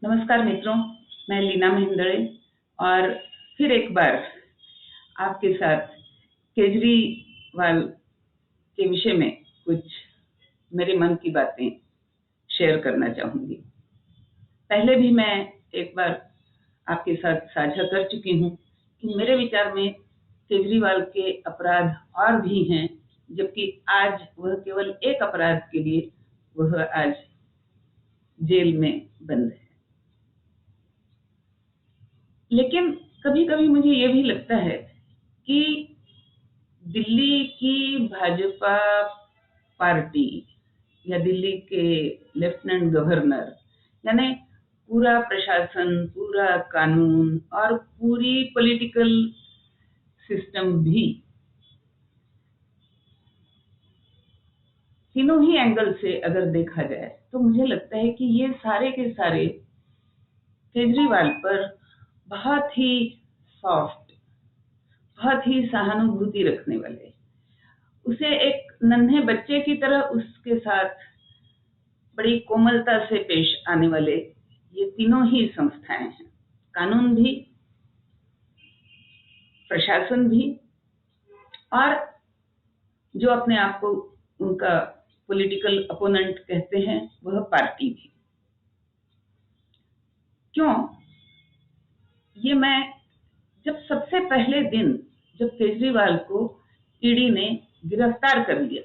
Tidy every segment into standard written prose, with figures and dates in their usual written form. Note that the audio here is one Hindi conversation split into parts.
नमस्कार मित्रों, मैं लीना महेंद्रे और फिर एक बार आपके साथ केजरीवाल के विषय में कुछ मेरे मन की बातें शेयर करना चाहूँगी। पहले भी मैं एक बार आपके साथ साझा कर चुकी हूँ कि मेरे विचार में केजरीवाल के अपराध और भी हैं, जबकि आज वह केवल एक अपराध के लिए वह आज जेल में बंद है। लेकिन कभी-कभी मुझे ये भी लगता है कि दिल्ली की भाजपा पार्टी या दिल्ली के लेफ्टिनेंट गवर्नर यानी पूरा प्रशासन, पूरा कानून और पूरी पॉलिटिकल सिस्टम भी तीनों ही एंगल से अगर देखा जाए तो मुझे लगता है कि ये सारे के सारे केजरीवाल पर बहुत ही सॉफ्ट, बहुत ही सहानुभूति रखने वाले, उसे एक नन्हे बच्चे की तरह उसके साथ बड़ी कोमलता से पेश आने वाले ये तीनों ही संस्थाएं हैं, कानून भी, प्रशासन भी और जो अपने आप को उनका पॉलिटिकल अपोनेंट कहते हैं वह पार्टी भी। क्यों? ये मैं जब सबसे पहले दिन जब केजरीवाल को ईडी ने गिरफ्तार कर लिया,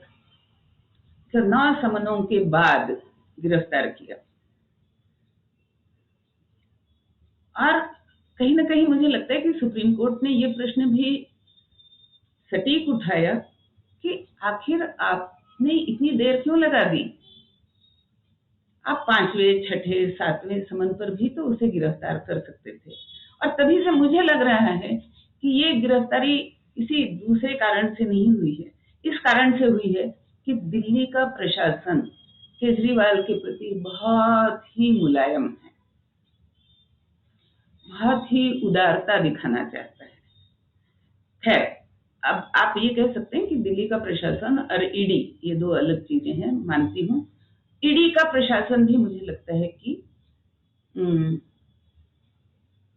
फिर 9 समनों के बाद गिरफ्तार किया, और कहीं ना कहीं मुझे लगता है कि सुप्रीम कोर्ट ने ये प्रश्न भी सटीक उठाया कि आखिर आपने इतनी देर क्यों लगा दी? आप 5वें, 6ठे, 7वें समन पर भी तो उसे गिरफ्तार कर सकते थे। और तभी से मुझे लग रहा है कि ये गिरफ्तारी किसी दूसरे कारण से नहीं हुई है, इस कारण से हुई है कि दिल्ली का प्रशासन केजरीवाल के प्रति बहुत ही मुलायम है, बहुत ही उदारता दिखाना चाहता है। खैर, अब आप ये कह सकते हैं कि दिल्ली का प्रशासन और ईडी ये दो अलग चीजें हैं, मानती हूँ। ईडी का प्रशासन भी मुझे लगता है कि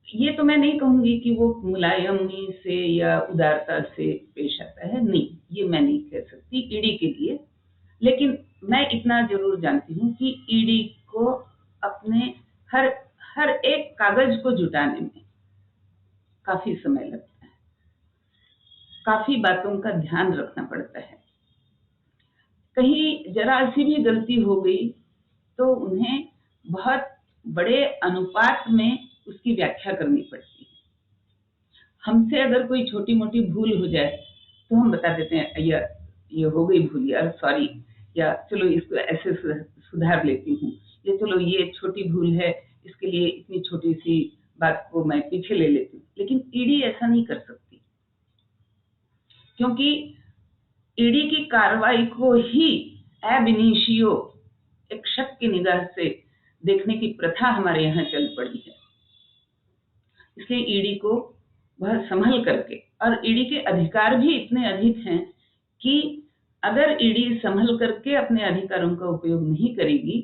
ये तो मैं नहीं कहूंगी कि वो मुलायमी से या उदारता से पेश आता है, नहीं, ये मैं नहीं कह सकती ईडी के लिए। लेकिन मैं इतना जरूर जानती हूँ कि ईडी को अपने हर एक कागज को जुटाने में काफी समय लगता है, काफी बातों का ध्यान रखना पड़ता है। कहीं जरा सी भी गलती हो गई तो उन्हें बहुत बड़े अनुपात में उसकी व्याख्या करनी पड़ती है। हमसे अगर कोई छोटी मोटी भूल हो जाए तो हम बता देते हैं ये हो गई भूल यार, सॉरी, या चलो इसको ऐसे सुधार लेती हूँ, या चलो ये छोटी भूल है, इसके लिए इतनी छोटी सी बात को मैं पीछे ले लेती हूँ। लेकिन ईडी ऐसा नहीं कर सकती, क्योंकि ईडी की कार्रवाई को ही एब इनिशियो एक शक की निगाह से देखने की प्रथा हमारे यहाँ चल पड़ी है। इसलिए ईडी को बहुत संभल करके, और ईडी के अधिकार भी इतने अधिक हैं कि अगर ईडी संभल करके अपने अधिकारों का उपयोग नहीं करेगी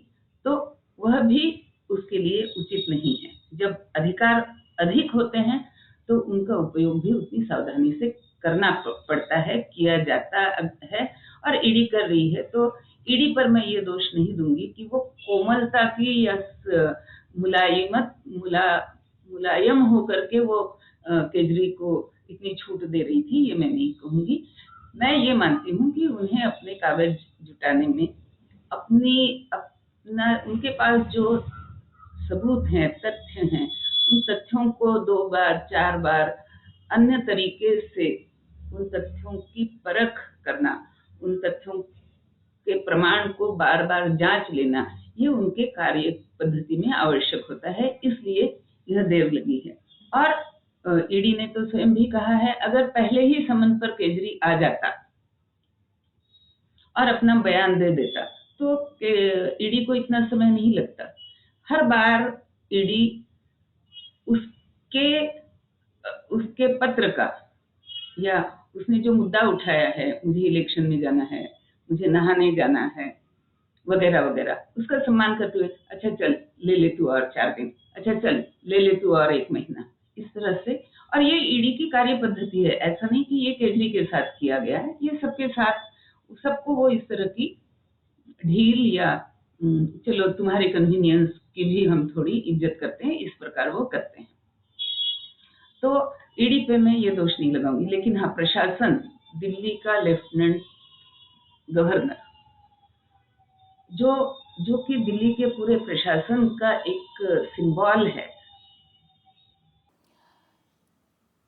तो वह भी उसके लिए उचित नहीं है। जब अधिकार अधिक होते हैं तो उनका उपयोग भी उतनी सावधानी से करना पड़ता है, किया जाता है, और ईडी कर रही है। तो ईडी पर मैं ये दोष नहीं दूंगी कि वो कोमलता की या मुलायम होकर के वो केजरी को इतनी छूट दे रही थी, ये मैं नहीं कहूंगी। मैं ये मानती हूँ कि उन्हें अपने कागज जुटाने में उनके पास जो सबूत हैं, तथ्य हैं, उन तथ्यों को 2 बार 4 बार अन्य तरीके से उन तथ्यों की परख करना, उन तथ्यों के प्रमाण को बार बार जांच लेना, ये उनके कार्य पद्धति में आवश्यक होता है, इसलिए यह देर लगी है। और ईडी ने तो स्वयं भी कहा है, अगर पहले ही समन पर केजरी आ जाता और अपना बयान दे देता तो ईडी को इतना समय नहीं लगता। हर बार ईडी उसके पत्र का या उसने जो मुद्दा उठाया है, मुझे इलेक्शन में जाना है, मुझे नहाने जाना है, वगैरह वगैरह, उसका सम्मान करते हुए अच्छा चल ले ले तू और 4 दिन, अच्छा चल ले ले तू और 1 महीना, इस तरह से। और ये ईडी की कार्य पद्धति है, ऐसा नहीं कि ये केजरी के साथ किया गया है, ये सबके साथ, सबको वो इस तरह की ढील या चलो तुम्हारे कन्वीनियंस की भी हम थोड़ी इज्जत करते हैं, इस प्रकार वो करते हैं। तो ईडी पे मैं ये दोष नहीं लगाऊंगी, लेकिन हाँ, प्रशासन, दिल्ली का लेफ्टिनेंट गवर्नर जो जो कि दिल्ली के पूरे प्रशासन का एक सिंबल है,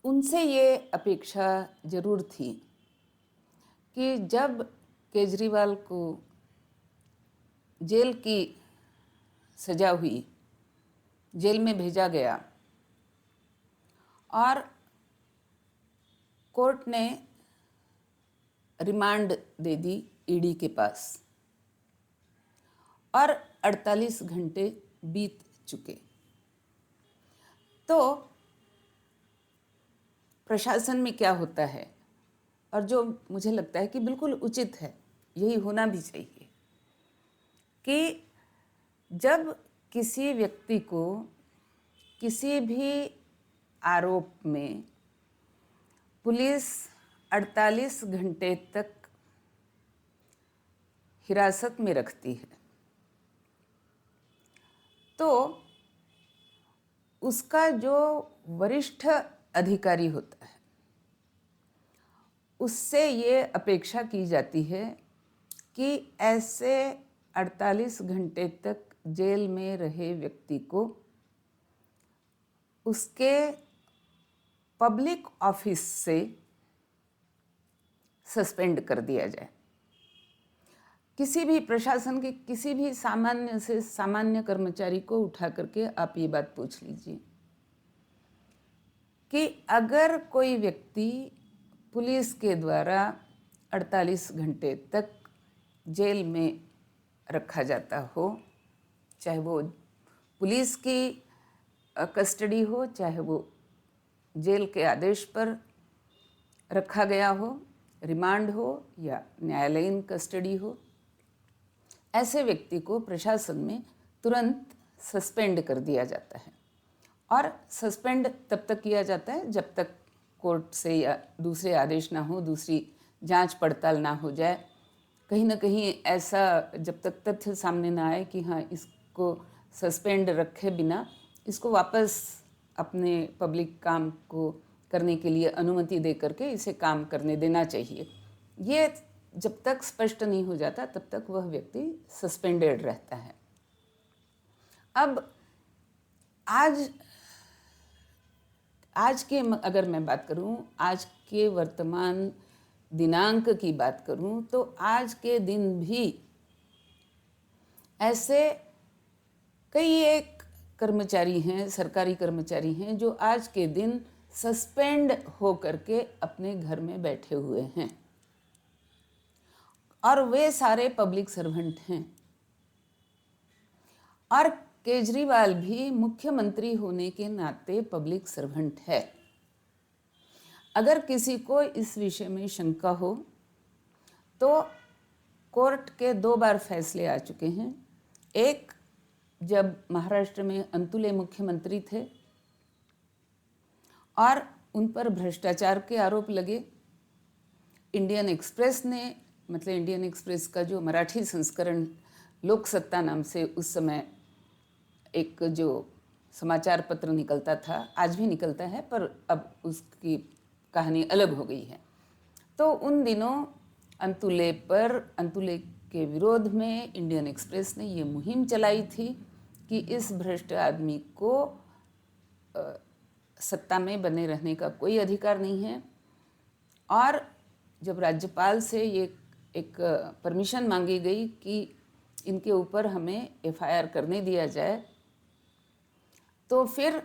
उनसे ये अपेक्षा जरूर थी कि जब केजरीवाल को जेल की सजा हुई, जेल में भेजा गया और कोर्ट ने रिमांड दे दी ईडी के पास और 48 घंटे बीत चुके, तो प्रशासन में क्या होता है, और जो मुझे लगता है कि बिल्कुल उचित है, यही होना भी चाहिए, कि जब किसी व्यक्ति को किसी भी आरोप में पुलिस 48 घंटे तक हिरासत में रखती है, तो उसका जो वरिष्ठ अधिकारी होता है उससे ये अपेक्षा की जाती है कि ऐसे 48 घंटे तक जेल में रहे व्यक्ति को उसके पब्लिक ऑफिस से सस्पेंड कर दिया जाए। किसी भी प्रशासन के किसी भी सामान्य से सामान्य कर्मचारी को उठा करके आप ये बात पूछ लीजिए कि अगर कोई व्यक्ति पुलिस के द्वारा 48 घंटे तक जेल में रखा जाता हो, चाहे वो पुलिस की कस्टडी हो, चाहे वो जेल के आदेश पर रखा गया हो, रिमांड हो या न्यायालयीन कस्टडी हो, ऐसे व्यक्ति को प्रशासन में तुरंत सस्पेंड कर दिया जाता है। और सस्पेंड तब तक किया जाता है जब तक कोर्ट से या दूसरे आदेश ना हो, दूसरी जांच पड़ताल ना हो जाए, कहीं ना कहीं ऐसा जब तक तथ्य सामने ना आए कि हाँ, इसको सस्पेंड रखे बिना इसको वापस अपने पब्लिक काम को करने के लिए अनुमति दे करके इसे काम करने देना चाहिए। ये जब तक स्पष्ट नहीं हो जाता तब तक वह व्यक्ति सस्पेंडेड रहता है। अब आज के अगर मैं बात करूं, आज के वर्तमान दिनांक की बात करूं, तो आज के दिन भी ऐसे कई एक कर्मचारी हैं, सरकारी कर्मचारी हैं, जो आज के दिन सस्पेंड हो करके अपने घर में बैठे हुए हैं, और वे सारे पब्लिक सर्वेंट हैं। और केजरीवाल भी मुख्यमंत्री होने के नाते पब्लिक सर्वेंट है। अगर किसी को इस विषय में शंका हो तो कोर्ट के 2 बार फैसले आ चुके हैं। एक, जब महाराष्ट्र में अंतुले मुख्यमंत्री थे और उन पर भ्रष्टाचार के आरोप लगे, इंडियन एक्सप्रेस ने, मतलब इंडियन एक्सप्रेस का जो मराठी संस्करण लोकसत्ता नाम से उस समय एक जो समाचार पत्र निकलता था, आज भी निकलता है पर अब उसकी कहानी अलग हो गई है, तो उन दिनों अंतुले के विरोध में इंडियन एक्सप्रेस ने ये मुहिम चलाई थी कि इस भ्रष्ट आदमी को सत्ता में बने रहने का कोई अधिकार नहीं है। और जब राज्यपाल से ये एक परमिशन मांगी गई कि इनके ऊपर हमें एफआईआर करने दिया जाए, तो फिर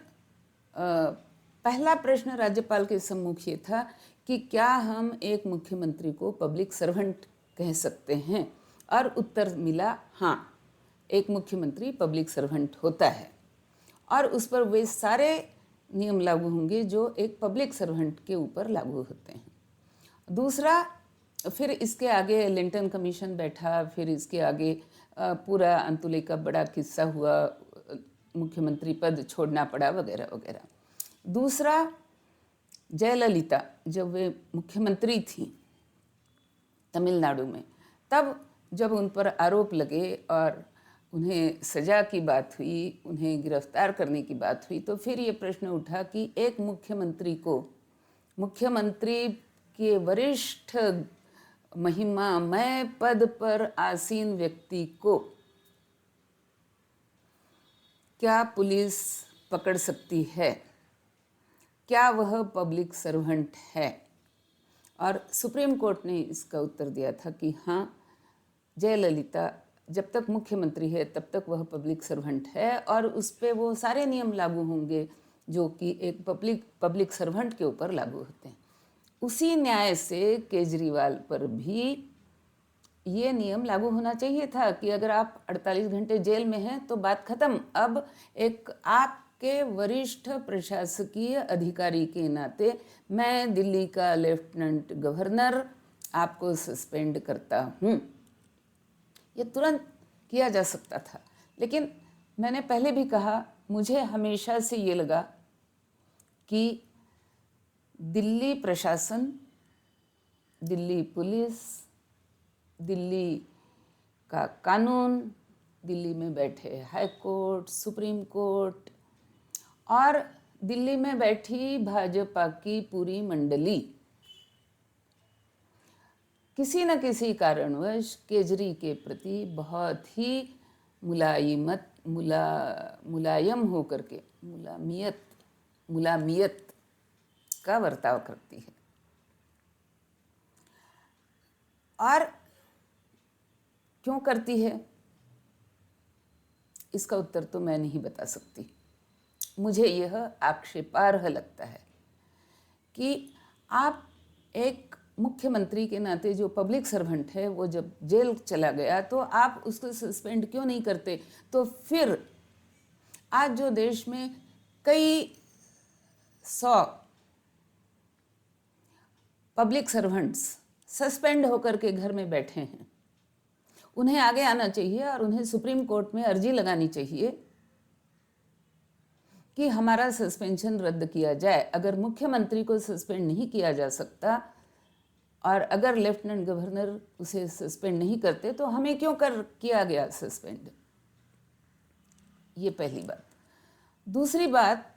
पहला प्रश्न राज्यपाल के सम्मुख ये था कि क्या हम एक मुख्यमंत्री को पब्लिक सर्वेंट कह सकते हैं, और उत्तर मिला हाँ, एक मुख्यमंत्री पब्लिक सर्वेंट होता है और उस पर वे सारे नियम लागू होंगे जो एक पब्लिक सर्वेंट के ऊपर लागू होते हैं। दूसरा, फिर इसके आगे लिंटन कमीशन बैठा, फिर इसके आगे पूरा अंतुले का बड़ा किस्सा हुआ, मुख्यमंत्री पद छोड़ना पड़ा वगैरह वगैरह। दूसरा, जयललिता जब वे मुख्यमंत्री थी तमिलनाडु में, तब जब उन पर आरोप लगे और उन्हें सज़ा की बात हुई, उन्हें गिरफ्तार करने की बात हुई, तो फिर ये प्रश्न उठा कि एक मुख्यमंत्री को, मुख्यमंत्री के वरिष्ठ महिमामय पद पर आसीन व्यक्ति को क्या पुलिस पकड़ सकती है? क्या वह पब्लिक सर्वेंट है? और सुप्रीम कोर्ट ने इसका उत्तर दिया था कि हाँ, जयललिता जब तक मुख्यमंत्री है तब तक वह पब्लिक सर्वेंट है और उस पर वो सारे नियम लागू होंगे जो कि एक पब्लिक सर्वेंट के ऊपर लागू होते हैं। उसी न्याय से केजरीवाल पर भी ये नियम लागू होना चाहिए था कि अगर आप 48 घंटे जेल में हैं तो बात खत्म। अब एक आपके वरिष्ठ प्रशासकीय अधिकारी के नाते मैं दिल्ली का लेफ्टिनेंट गवर्नर आपको सस्पेंड करता हूँ, ये तुरंत किया जा सकता था। लेकिन मैंने पहले भी कहा, मुझे हमेशा से ये लगा कि दिल्ली प्रशासन, दिल्ली पुलिस, दिल्ली का कानून, दिल्ली में बैठे हाई कोर्ट, सुप्रीम कोर्ट और दिल्ली में बैठी भाजपा की पूरी मंडली किसी न किसी कारणवश केजरी के प्रति बहुत ही मुलायम होकर के मुलामियत का बर्ताव करती है। और क्यों करती है, इसका उत्तर तो मैं नहीं बता सकती। मुझे यह आक्षेपार्ह लगता है कि आप एक मुख्यमंत्री के नाते जो पब्लिक सर्वेंट है वो जब जेल चला गया तो आप उसको सस्पेंड क्यों नहीं करते? तो फिर आज जो देश में कई 100 पब्लिक सर्वेंट्स सस्पेंड होकर के घर में बैठे हैं, उन्हें आगे आना चाहिए और उन्हें सुप्रीम कोर्ट में अर्जी लगानी चाहिए कि हमारा सस्पेंशन रद्द किया जाए। अगर मुख्यमंत्री को सस्पेंड नहीं किया जा सकता और अगर लेफ्टिनेंट गवर्नर उसे सस्पेंड नहीं करते तो हमें क्यों किया गया सस्पेंड? ये पहली बात। दूसरी बात,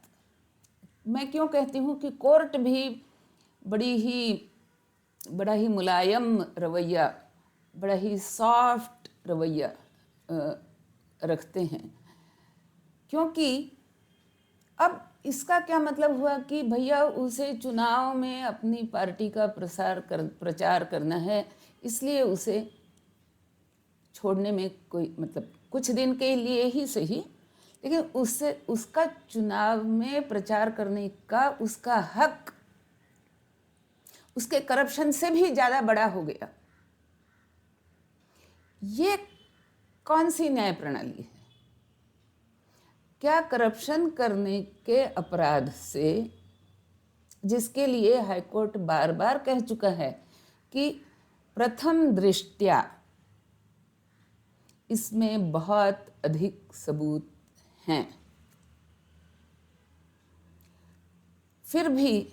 मैं क्यों कहती हूँ कि कोर्ट भी बड़ा ही मुलायम रवैया, बड़ा ही सॉफ्ट रवैया रखते हैं, क्योंकि अब इसका क्या मतलब हुआ कि भैया उसे चुनाव में अपनी पार्टी का प्रचार करना है, इसलिए उसे छोड़ने में कोई मतलब, कुछ दिन के लिए ही सही, लेकिन उसका चुनाव में प्रचार करने का उसका हक उसके करप्शन से भी ज़्यादा बड़ा हो गया। ये कौन सी न्याय प्रणाली है? क्या करप्शन करने के अपराध से, जिसके लिए हाईकोर्ट बार बार कह चुका है कि प्रथम दृष्टया इसमें बहुत अधिक सबूत हैं, फिर भी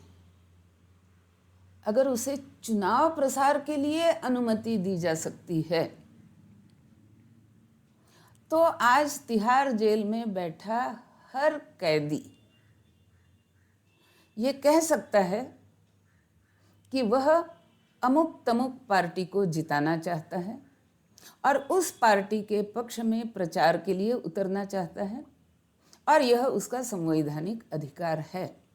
अगर उसे चुनाव प्रसार के लिए अनुमति दी जा सकती है तो आज तिहाड़ जेल में बैठा हर कैदी ये कह सकता है कि वह अमुक तमुक पार्टी को जिताना चाहता है और उस पार्टी के पक्ष में प्रचार के लिए उतरना चाहता है, और यह उसका संवैधानिक अधिकार है,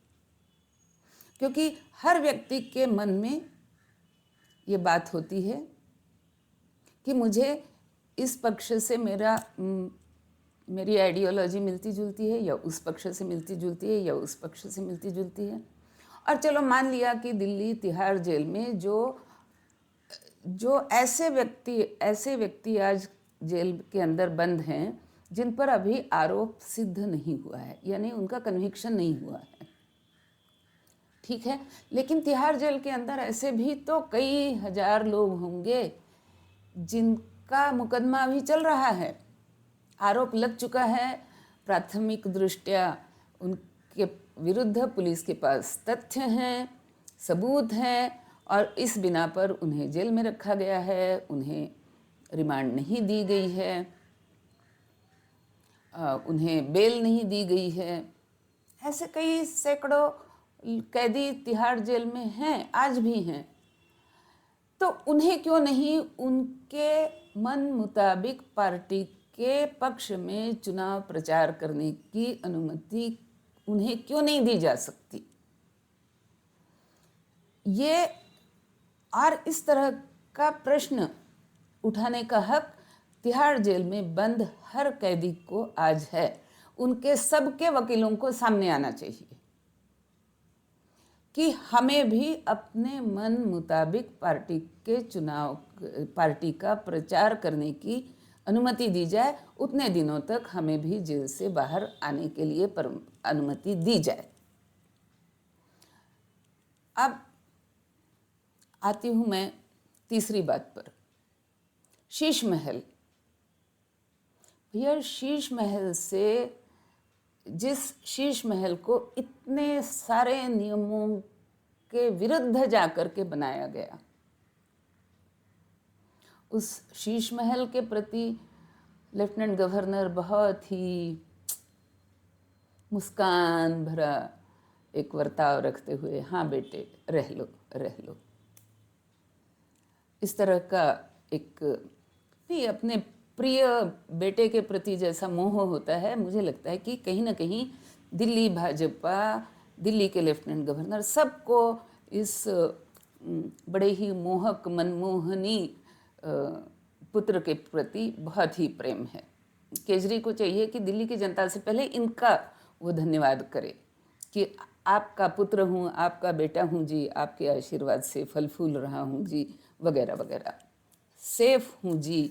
क्योंकि हर व्यक्ति के मन में ये बात होती है कि मुझे इस पक्ष से मेरी आइडियोलॉजी मिलती जुलती है या उस पक्ष से मिलती जुलती है या उस पक्ष से मिलती जुलती है। और चलो मान लिया कि दिल्ली तिहाड़ जेल में जो ऐसे व्यक्ति आज जेल के अंदर बंद हैं जिन पर अभी आरोप सिद्ध नहीं हुआ है, यानी उनका कन्विक्शन नहीं हुआ है, ठीक है, लेकिन तिहाड़ जेल के अंदर ऐसे भी तो कई हजार लोग होंगे जिनका मुकदमा अभी चल रहा है, आरोप लग चुका है, प्राथमिक दृष्टया उनके विरुद्ध पुलिस के पास तथ्य हैं, सबूत हैं, और इस बिना पर उन्हें जेल में रखा गया है, उन्हें रिमांड नहीं दी गई है, उन्हें बेल नहीं दी गई है। ऐसे कई सैकड़ों कैदी तिहाड़ जेल में हैं, आज भी हैं। तो उन्हें क्यों नहीं उनके मन मुताबिक पार्टी के पक्ष में चुनाव प्रचार करने की अनुमति उन्हें क्यों नहीं दी जा सकती? ये और इस तरह का प्रश्न उठाने का हक तिहाड़ जेल में बंद हर कैदी को आज है। उनके सबके वकीलों को सामने आना चाहिए कि हमें भी अपने मन मुताबिक पार्टी का प्रचार करने की अनुमति दी जाए, उतने दिनों तक हमें भी जेल से बाहर आने के लिए अनुमति दी जाए। अब आती हूँ मैं तीसरी बात पर, शीश महल। भैया, शीश महल से, जिस शीश महल को इतने सारे नियमों के विरुद्ध जाकर के बनाया गया, उस शीश महल के प्रति लेफ्टिनेंट गवर्नर बहुत ही मुस्कान भरा एक वर्ताव रखते हुए, हाँ बेटे रह लो रह लो, इस तरह का एक भी अपने प्रिय बेटे के प्रति जैसा मोह होता है, मुझे लगता है कि कहीं ना कहीं दिल्ली भाजपा, दिल्ली के लेफ्टिनेंट गवर्नर, सबको इस बड़े ही मोहक मनमोहनी पुत्र के प्रति बहुत ही प्रेम है। केजरी को चाहिए कि दिल्ली की जनता से पहले इनका वो धन्यवाद करे कि आपका पुत्र हूँ, आपका बेटा हूँ जी, आपके आशीर्वाद से फल फूल रहा हूँ जी, वगैरह वगैरह, सेफ हूँ जी,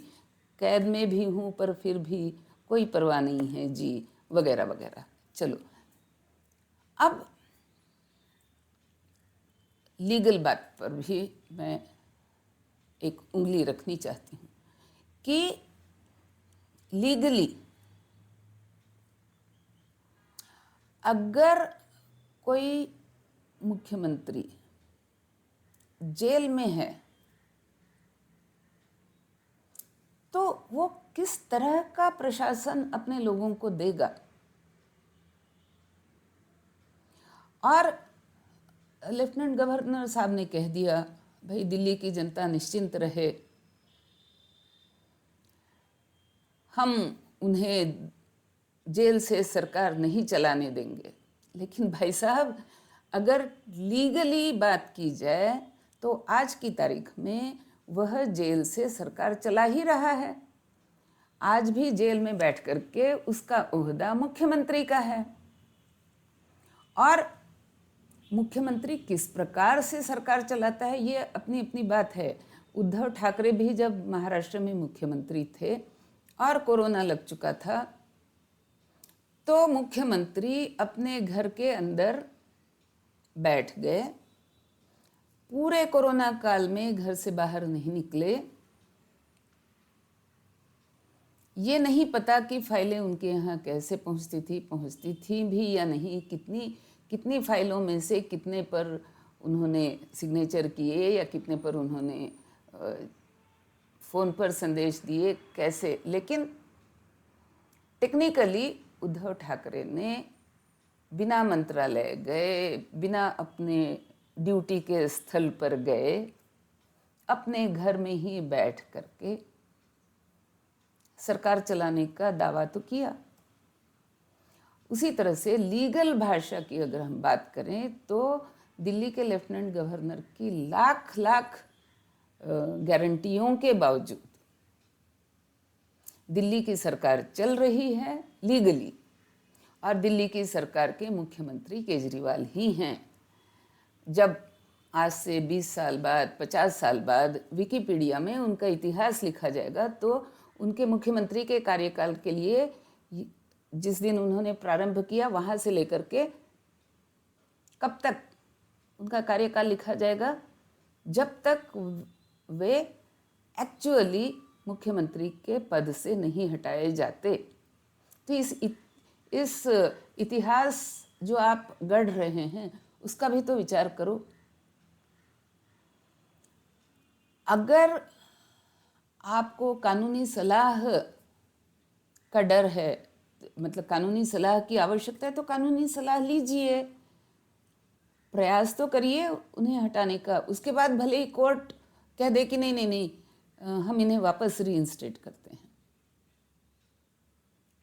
कैद में भी हूँ पर फिर भी कोई परवाह नहीं है जी, वगैरह वगैरह। चलो, अब लीगल बात पर भी मैं एक उंगली रखनी चाहती हूँ कि लीगली अगर कोई मुख्यमंत्री जेल में है तो वो किस तरह का प्रशासन अपने लोगों को देगा? और लेफ्टिनेंट गवर्नर साहब ने कह दिया, भाई दिल्ली की जनता निश्चिंत रहे, हम उन्हें जेल से सरकार नहीं चलाने देंगे। लेकिन भाई साहब, अगर लीगली बात की जाए तो आज की तारीख में वह जेल से सरकार चला ही रहा है। आज भी जेल में बैठ करके उसका ओहदा मुख्यमंत्री का है। और मुख्यमंत्री किस प्रकार से सरकार चलाता है ये अपनी अपनी बात है। उद्धव ठाकरे भी जब महाराष्ट्र में मुख्यमंत्री थे और कोरोना लग चुका था तो मुख्यमंत्री अपने घर के अंदर बैठ गए, पूरे कोरोना काल में घर से बाहर नहीं निकले। ये नहीं पता कि फाइलें उनके यहाँ कैसे पहुँचती थी भी या नहीं, कितनी फाइलों में से कितने पर उन्होंने सिग्नेचर किए या कितने पर उन्होंने फ़ोन पर संदेश दिए, कैसे। लेकिन टेक्निकली उद्धव ठाकरे ने बिना मंत्रालय गए, बिना अपने ड्यूटी के स्थल पर गए, अपने घर में ही बैठ करके सरकार चलाने का दावा तो किया। उसी तरह से लीगल भाषा की अगर हम बात करें तो दिल्ली के लेफ्टिनेंट गवर्नर की लाख गारंटियों के बावजूद दिल्ली की सरकार चल रही है लीगली, और दिल्ली की सरकार के मुख्यमंत्री केजरीवाल ही हैं। जब आज से 20 साल बाद, 50 साल बाद विकिपीडिया में उनका इतिहास लिखा जाएगा तो उनके मुख्यमंत्री के कार्यकाल के लिए जिस दिन उन्होंने प्रारंभ किया वहाँ से लेकर के कब तक उनका कार्यकाल लिखा जाएगा जब तक वे एक्चुअली मुख्यमंत्री के पद से नहीं हटाए जाते। तो इस इतिहास जो आप गढ़ रहे हैं उसका भी तो विचार करो। अगर आपको कानूनी सलाह का डर है, मतलब कानूनी सलाह की आवश्यकता है, तो कानूनी सलाह लीजिए, प्रयास तो करिए उन्हें हटाने का। उसके बाद भले ही कोर्ट कह दे कि नहीं नहीं नहीं, हम इन्हें वापस रीइंस्टेट करते हैं,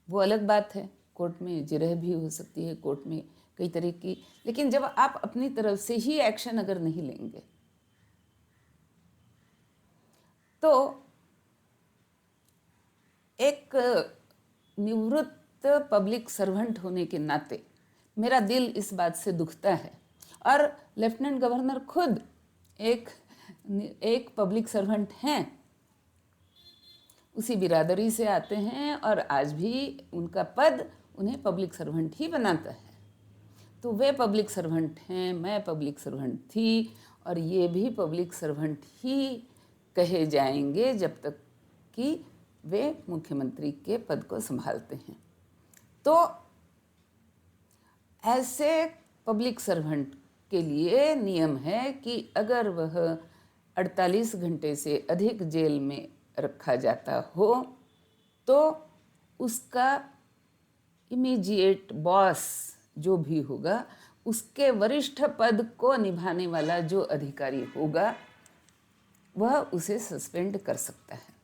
वो अलग बात है। कोर्ट में जिरह भी हो सकती है, कोर्ट में कई तरह की। लेकिन जब आप अपनी तरफ से ही एक्शन अगर नहीं लेंगे तो एक निवृत्त पब्लिक सर्वेंट होने के नाते मेरा दिल इस बात से दुखता है। और लेफ्टिनेंट गवर्नर खुद एक पब्लिक सर्वेंट हैं, उसी बिरादरी से आते हैं और आज भी उनका पद उन्हें पब्लिक सर्वेंट ही बनाता है। तो वे पब्लिक सर्वेंट हैं, मैं पब्लिक सर्वेंट थी, और ये भी पब्लिक सर्वेंट ही कहे जाएंगे जब तक कि वे मुख्यमंत्री के पद को संभालते हैं। तो ऐसे पब्लिक सर्वेंट के लिए नियम है कि अगर वह 48 घंटे से अधिक जेल में रखा जाता हो तो उसका इमीडिएट बॉस जो भी होगा, उसके वरिष्ठ पद को निभाने वाला जो अधिकारी होगा वह उसे सस्पेंड कर सकता है।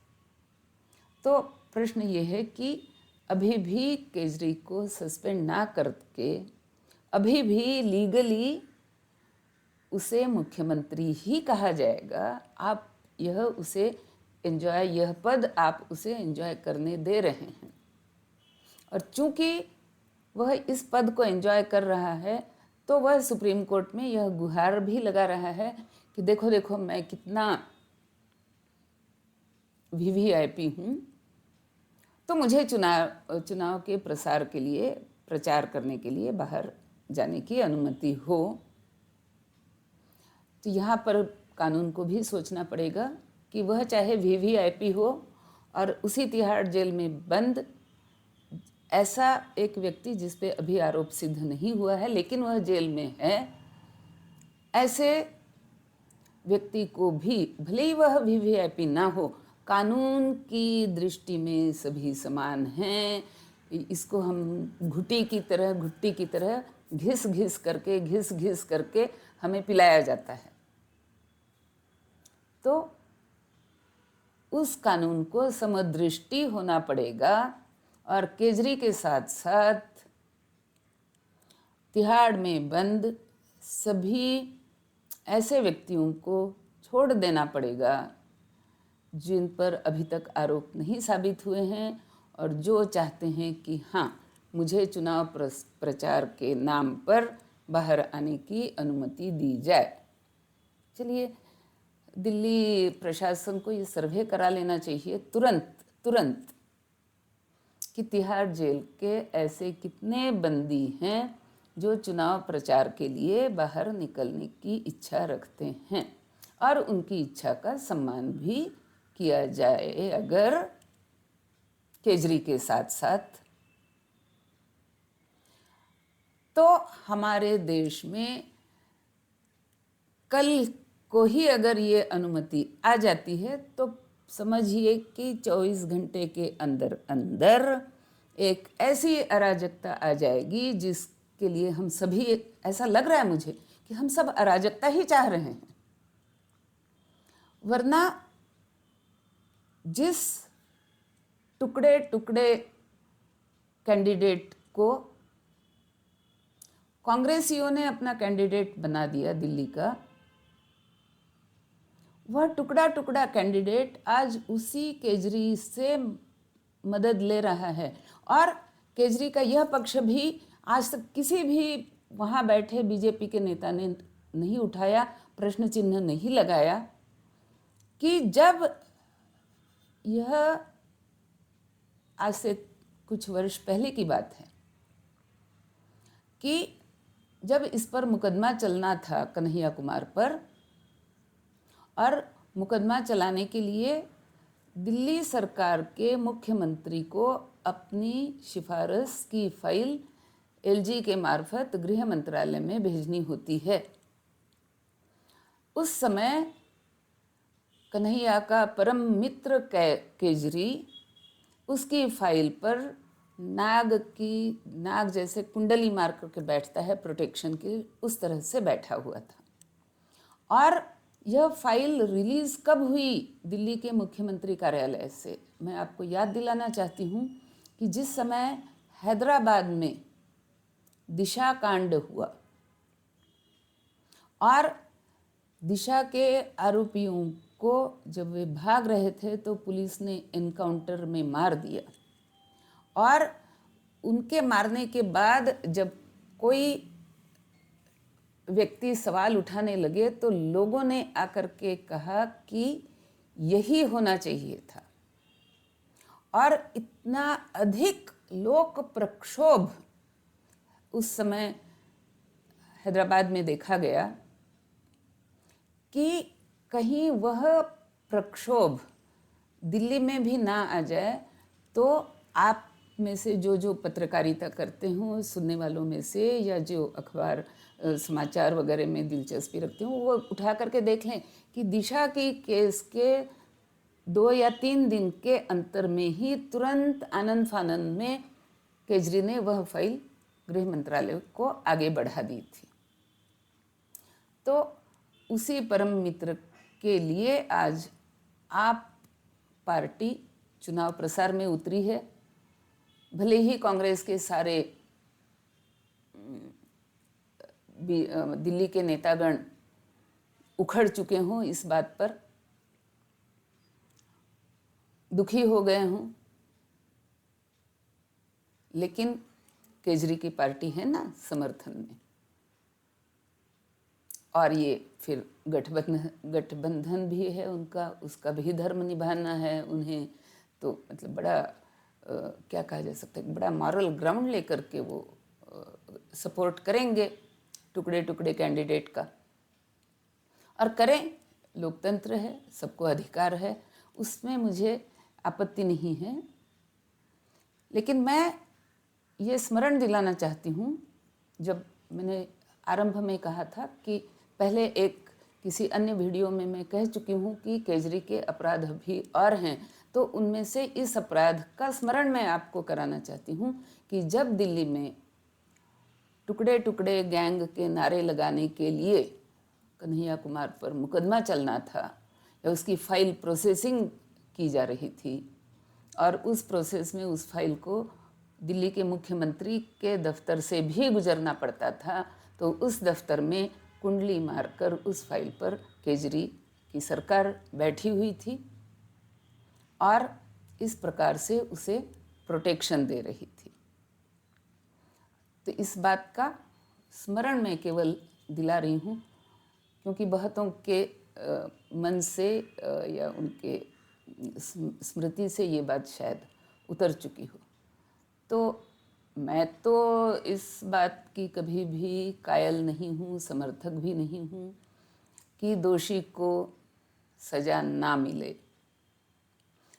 तो प्रश्न ये है कि अभी भी केजरी को सस्पेंड ना करके अभी भी लीगली उसे मुख्यमंत्री ही कहा जाएगा। आप यह पद आप उसे एंजॉय करने दे रहे हैं, और चूंकि वह इस पद को एंजॉय कर रहा है तो वह सुप्रीम कोर्ट में यह गुहार भी लगा रहा है कि देखो देखो मैं कितना वीवीआईपी हूँ, तो मुझे चुनाव के प्रचार करने के लिए बाहर जाने की अनुमति हो। तो यहाँ पर कानून को भी सोचना पड़ेगा कि वह चाहे वीवीआईपी हो और उसी तिहाड़ जेल में बंद ऐसा एक व्यक्ति जिस पे अभी आरोप सिद्ध नहीं हुआ है लेकिन वह जेल में है, ऐसे व्यक्ति को भी भले ही वह वीवीआईपी ना हो, कानून की दृष्टि में सभी समान हैं। इसको हम घुट्टी की तरह घिस घिस करके हमें पिलाया जाता है। तो उस कानून को समदृष्टि होना पड़ेगा, और केजरी के साथ साथ तिहाड़ में बंद सभी ऐसे व्यक्तियों को छोड़ देना पड़ेगा जिन पर अभी तक आरोप नहीं साबित हुए हैं और जो चाहते हैं कि हाँ, मुझे चुनाव प्रचार के नाम पर बाहर आने की अनुमति दी जाए। चलिए, दिल्ली प्रशासन को ये सर्वे करा लेना चाहिए तुरंत कि तिहाड़ जेल के ऐसे कितने बंदी हैं जो चुनाव प्रचार के लिए बाहर निकलने की इच्छा रखते हैं, और उनकी इच्छा का सम्मान भी किया जाए अगर केजरी के साथ साथ। तो हमारे देश में कल को ही अगर ये अनुमति आ जाती है तो समझिए कि 24 घंटे के अंदर अंदर एक ऐसी अराजकता आ जाएगी जिसके लिए हम सभी, ऐसा लग रहा है मुझे कि हम सब अराजकता ही चाह रहे हैं। वरना जिस टुकड़े कैंडिडेट को कांग्रेसियों ने अपना कैंडिडेट बना दिया दिल्ली का, वह टुकड़ा कैंडिडेट आज उसी केजरी से मदद ले रहा है। और केजरी का यह पक्ष भी आज तक किसी भी वहाँ बैठे बीजेपी के नेता ने नहीं उठाया, प्रश्न चिन्ह नहीं लगाया कि जब यह आज से कुछ वर्ष पहले की बात है कि जब इस पर मुकदमा चलना था कन्हैया कुमार पर, और मुकदमा चलाने के लिए दिल्ली सरकार के मुख्यमंत्री को अपनी सिफारिश की फाइल एलजी के मार्फत गृह मंत्रालय में भेजनी होती है। उस समय कन्हैया का परम मित्र केजरी उसकी फाइल पर नाग जैसे कुंडली मार करके बैठता है प्रोटेक्शन की, उस तरह से बैठा हुआ था। और यह फाइल रिलीज कब हुई दिल्ली के मुख्यमंत्री कार्यालय से, मैं आपको याद दिलाना चाहती हूँ कि जिस समय हैदराबाद में दिशा कांड हुआ और दिशा के आरोपियों को जब वे भाग रहे थे तो पुलिस ने एनकाउंटर में मार दिया, और उनके मारने के बाद जब कोई व्यक्ति सवाल उठाने लगे तो लोगों ने आकर के कहा कि यही होना चाहिए था। और इतना अधिक लोक प्रक्षोभ उस समय हैदराबाद में देखा गया कि कहीं वह प्रक्षोभ दिल्ली में भी ना आ जाए। तो आप में से जो पत्रकारिता करते हों, सुनने वालों में से, या जो अखबार समाचार वगैरह में दिलचस्पी रखते हों, वो उठा करके देख लें कि दिशा की केस के 2 या 3 दिन के अंतर में ही तुरंत आनंद फानंद में केजरी ने वह फाइल गृह मंत्रालय को आगे बढ़ा दी थी। तो उसी परम मित्र के लिए आज आप पार्टी चुनाव प्रसार में उतरी है। भले ही कांग्रेस के सारे दिल्ली के नेतागण उखड़ चुके हों, इस बात पर दुखी हो गए हों, लेकिन केजरी की पार्टी है ना समर्थन में, और ये फिर गठबंधन भी है उनका, उसका भी धर्म निभाना है उन्हें। तो मतलब बड़ा क्या कहा जा सकता है, बड़ा मॉरल ग्राउंड लेकर के वो सपोर्ट करेंगे टुकड़े टुकड़े कैंडिडेट का। और करें, लोकतंत्र है, सबको अधिकार है, उसमें मुझे आपत्ति नहीं है। लेकिन मैं ये स्मरण दिलाना चाहती हूँ, जब मैंने आरंभ में कहा था कि पहले किसी अन्य वीडियो में मैं कह चुकी हूँ कि केजरी के अपराध भी और हैं, तो उनमें से इस अपराध का स्मरण मैं आपको कराना चाहती हूँ कि जब दिल्ली में टुकड़े टुकड़े गैंग के नारे लगाने के लिए कन्हैया कुमार पर मुकदमा चलना था, या उसकी फाइल प्रोसेसिंग की जा रही थी, और उस प्रोसेस में उस फाइल को दिल्ली के मुख्यमंत्री के दफ्तर से भी गुजरना पड़ता था, तो उस दफ्तर में कुंडली मारकर उस फाइल पर केजरी की सरकार बैठी हुई थी और इस प्रकार से उसे प्रोटेक्शन दे रही थी। तो इस बात का स्मरण मैं केवल दिला रही हूँ, क्योंकि बहुतों के मन से या उनके स्मृति से ये बात शायद उतर चुकी हो। तो मैं तो इस बात की कभी भी कायल नहीं हूँ, समर्थक भी नहीं हूँ कि दोषी को सजा ना मिले।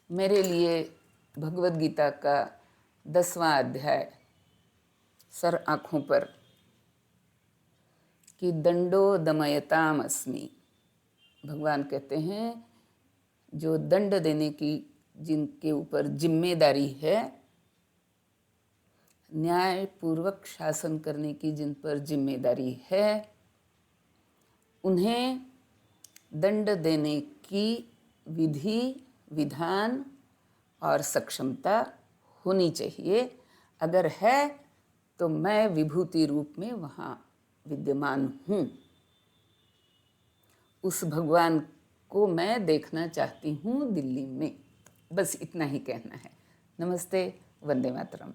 मेरे लिए भगवद गीता का 10वां अध्याय सर आँखों पर कि दंडो दमयताम अस्मि, भगवान कहते हैं जो दंड देने की जिनके ऊपर जिम्मेदारी है, न्यायपूर्वक शासन करने की जिन पर जिम्मेदारी है, उन्हें दंड देने की विधि, विधान और सक्षमता होनी चाहिए। अगर है तो मैं विभूति रूप में वहाँ विद्यमान हूँ। उस भगवान को मैं देखना चाहती हूँ दिल्ली में। बस इतना ही कहना है। नमस्ते, वंदे मातरम।